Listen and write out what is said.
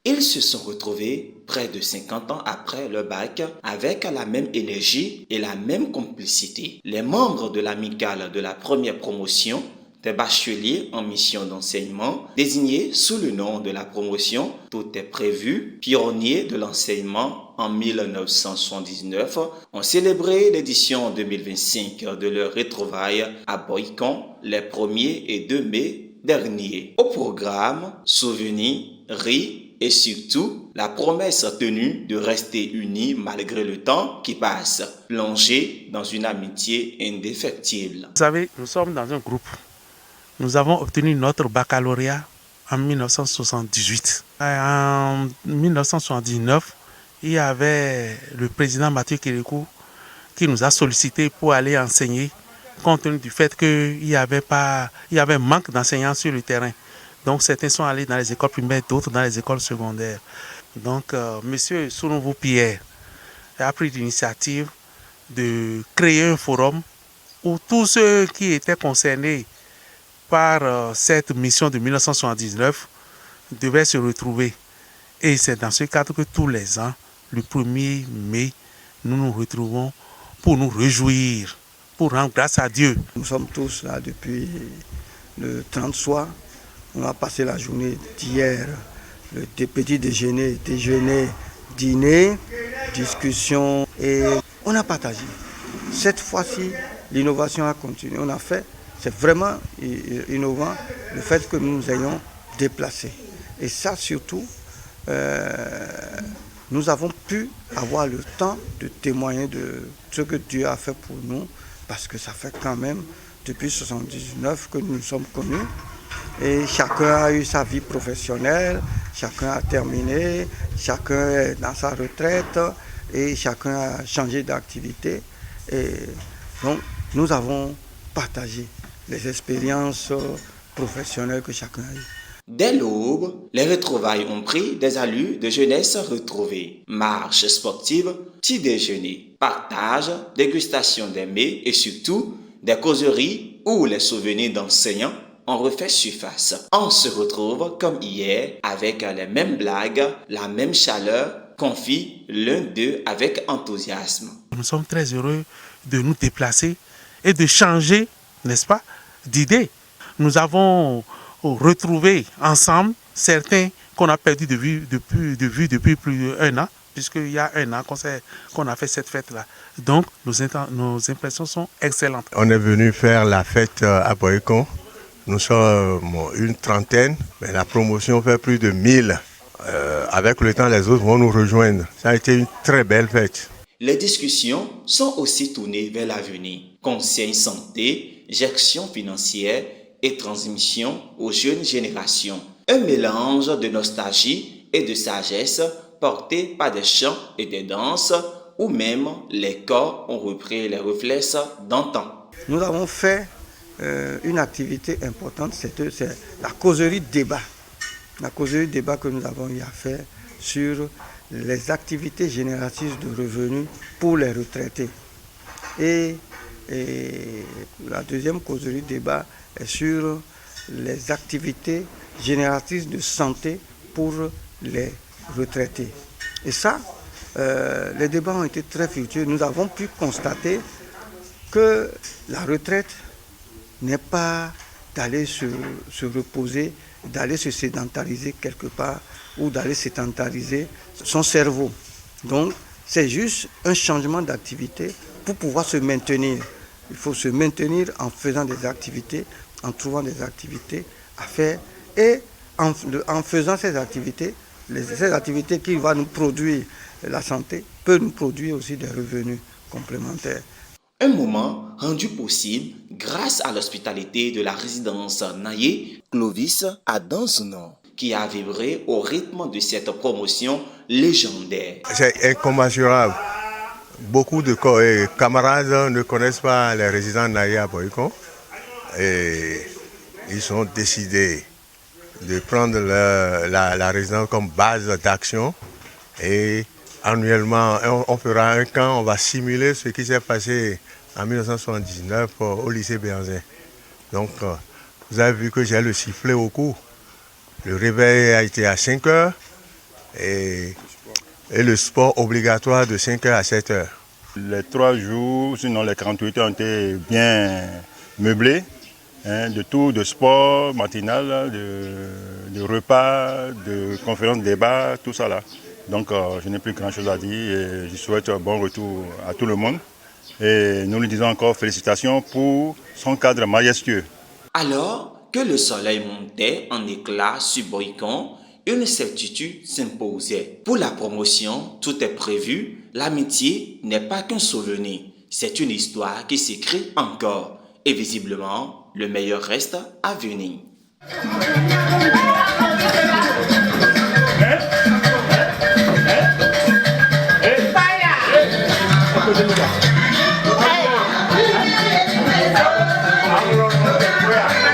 Ils se sont retrouvés près de 50 ans après le bac avec la même énergie et la même complicité. Les membres de l'amicale de la première promotion, des bacheliers en mission d'enseignement, désignés sous le nom de la promotion Tout est prévu, pionniers de l'enseignement en 1979, ont célébré l'édition 2025 de leur retrouvailles à Boycon les 1er et 2 mai dernier. Au programme, souvenirs, rires et surtout la promesse tenue de rester unis malgré le temps qui passe, plongés dans une amitié indéfectible. Vous savez, nous sommes dans un groupe. Nous avons obtenu notre baccalauréat en 1978. En 1979, il y avait le président Mathieu Kérékou qui nous a sollicité pour aller enseigner, compte tenu du fait qu'il y avait un manque d'enseignants sur le terrain. Donc certains sont allés dans les écoles primaires, d'autres dans les écoles secondaires. Donc M. Sounouvou-Pierre a pris l'initiative de créer un forum où tous ceux qui étaient concernés par cette mission de 1979 devaient se retrouver. Et c'est dans ce cadre que tous les ans, le 1er mai, nous nous retrouvons pour nous réjouir, pour rendre grâce à Dieu. Nous sommes tous là depuis le 30 soir. On a passé la journée d'hier, le petit déjeuner, dîner, discussion et on a partagé. Cette fois-ci, l'innovation a continué. On a fait, c'est vraiment innovant le fait que nous nous ayons déplacés. Et ça surtout, nous avons pu avoir le temps de témoigner de ce que Dieu a fait pour nous, parce que ça fait quand même depuis 1979 que nous nous sommes connus. Et chacun a eu sa vie professionnelle, chacun a terminé, chacun est dans sa retraite et chacun a changé d'activité. Et donc, nous avons partagé les expériences professionnelles que chacun a eues. Dès l'aube, les retrouvailles ont pris des allures de jeunesse retrouvée. Marche sportive, petit déjeuner, partage, dégustation des mets et surtout des causeries où les souvenirs d'enseignants ont refait surface. On se retrouve comme hier avec les mêmes blagues, la même chaleur, confie l'un d'eux avec enthousiasme. Nous sommes très heureux de nous déplacer et de changer, n'est-ce pas, d'idées. Nous avons retrouvé ensemble certains qu'on a perdu de vue depuis plus d'un an, puisqu'il y a un an qu'on a fait cette fête-là. Donc, nos impressions sont excellentes. On est venu faire la fête à Boycon. Nous sommes une trentaine, mais la promotion fait plus de 1000. Avec le temps, les autres vont nous rejoindre. Ça a été une très belle fête. Les discussions sont aussi tournées vers l'avenir. Conseil santé, gestion financière et transmission aux jeunes générations. Un mélange de nostalgie et de sagesse porté par des chants et des danses où même les corps ont repris les réflexes d'antan. Nous avons fait une activité importante, c'est la causerie débat. La causerie débat que nous avons eu à faire sur les activités génératrices de revenus pour les retraités. Et la deuxième causerie débat est sur les activités génératrices de santé pour les retraités. Et ça, les débats ont été très fructueux. Nous avons pu constater que la retraite n'est pas d'aller se reposer, d'aller se sédentariser quelque part ou d'aller sédentariser son cerveau. Donc, c'est juste un changement d'activité pour pouvoir se maintenir. Il faut se maintenir en faisant des activités, en trouvant des activités à faire et en faisant ces activités qui vont nous produire la santé, peuvent nous produire aussi des revenus complémentaires. Un moment rendu possible grâce à l'hospitalité de la résidence Naye Clovis à Danzounon, qui a vibré au rythme de cette promotion légendaire. C'est incommensurable. Beaucoup de camarades ne connaissent pas les résidents Naye à Boycon et ils ont décidé de prendre la résidence comme base d'action et annuellement on fera un camp, on va simuler ce qui s'est passé en 1979 au lycée Béanzin. Donc, vous avez vu que j'ai le sifflet au cou. Le réveil a été à 5 heures et le sport obligatoire de 5 heures à 7 heures. Les 3 jours, sinon les 48 heures ont été bien meublés, de tout, de sport matinal, de repas, de conférences, débats, tout ça là. Donc je n'ai plus grand chose à dire et je souhaite un bon retour à tout le monde. Et nous lui disons encore félicitations pour son cadre majestueux. Alors que le soleil montait en éclats sur Boycon, une certitude s'imposait. Pour la promotion, tout est prévu. L'amitié n'est pas qu'un souvenir. C'est une histoire qui s'écrit encore. Et visiblement, le meilleur reste à venir. Hey!